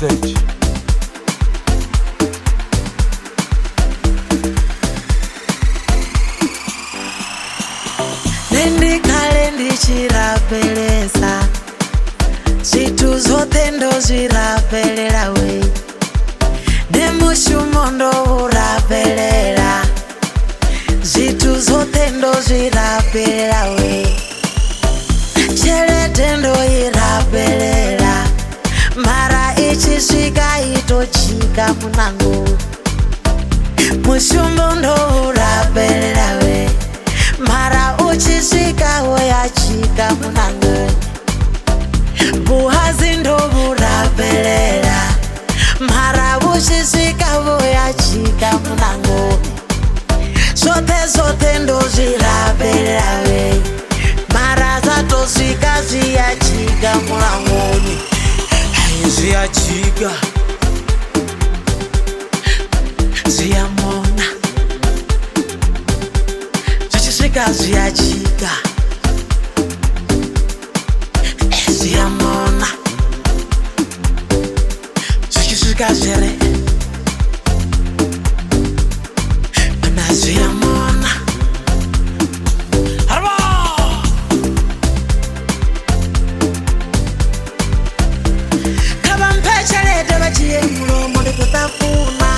message. Nendi kale ndichirapelesa Zitu zote ndo zirapelela we Nemushumo ndo urapelela Zitu zote ndo zirapelela we Chelete ndo irapelela Mara ichisika itochika munango Mushumo ndo urapelela we Mara uchisika woyachika munango Buhazi ndo burapelela Mara uchisika woyachika munango Zote ndo zirapelela we Mara zatosika ziyachika munangoni Ziyachika Ziyamona Zichisika ziyachika Ziyamona Zichisika zere Mana ziyamona Harba Kabampechalete bachiye mulomo ndikutafuna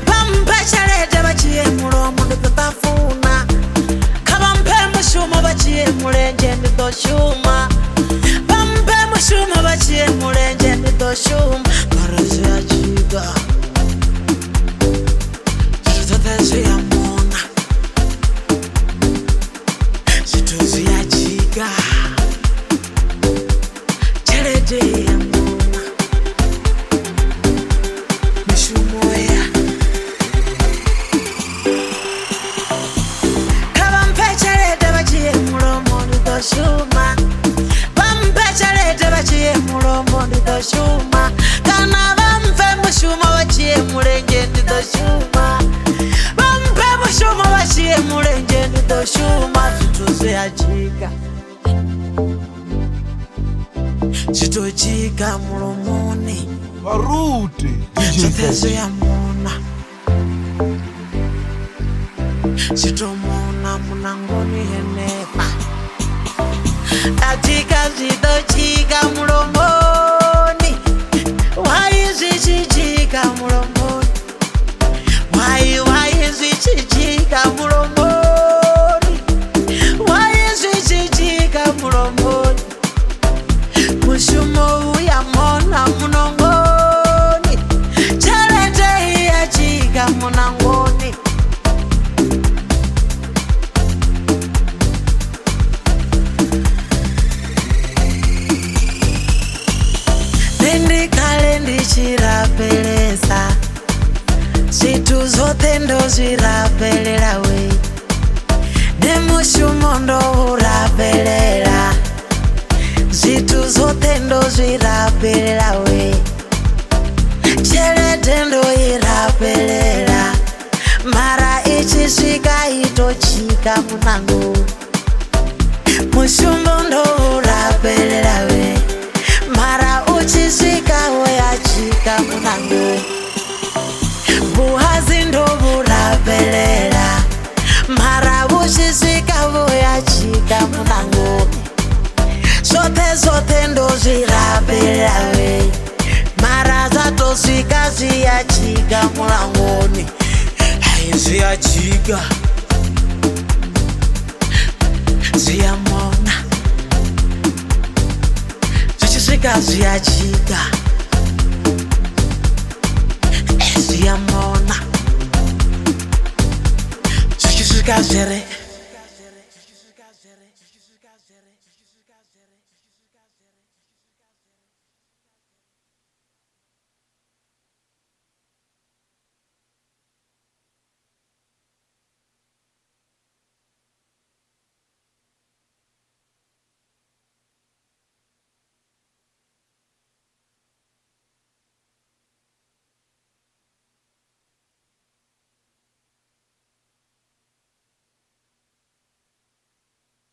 Bampechalete bachiye mulomo ndikutafuna Kabampe mushumo bachiye mulenje nditoshuma Bampe mushumo bachiye mulenje nditoshuma Marazi achiga Zote ziyamona Zitu ziyachiga Chelete yamona Mishumo ya Kabampechalete bachiye mulomo nditoshuma Bampechalete bachiye mulomo nditoshuma Kana bampe mushumo bachiye mulenje nditoshuma Bampe mushumo bachiye mulenje nditoshuma Zitu ziyachika Zitochika mulomoni Barute Zote ziyamona Zitomona munangoni henepa Katika zitochika mulomoni Wai zichichika mulomoni Wai zichichika mulomoni Wai zichichika mulomoni Mushumo uyamona munongoni Chelete iyachika munangoni Nendi kale ndichirapelesa Zitu zote ndo zirapelela we Nemushumo ndo urapelela Zitu zote ndo zirapelela we Chelete ndo irapelela Mara ichisika itochika munango Mushumo ndo urapelela we Mara uchisika woyachika munango Buhazi ndo burapelela Mara uchisika woyachika munango Zote ndo zirapelela we Mara zatosika ziyachika mulangoni Ziyachika Ziyamona Zichisika ziyachika Ziyamona Zichisika zere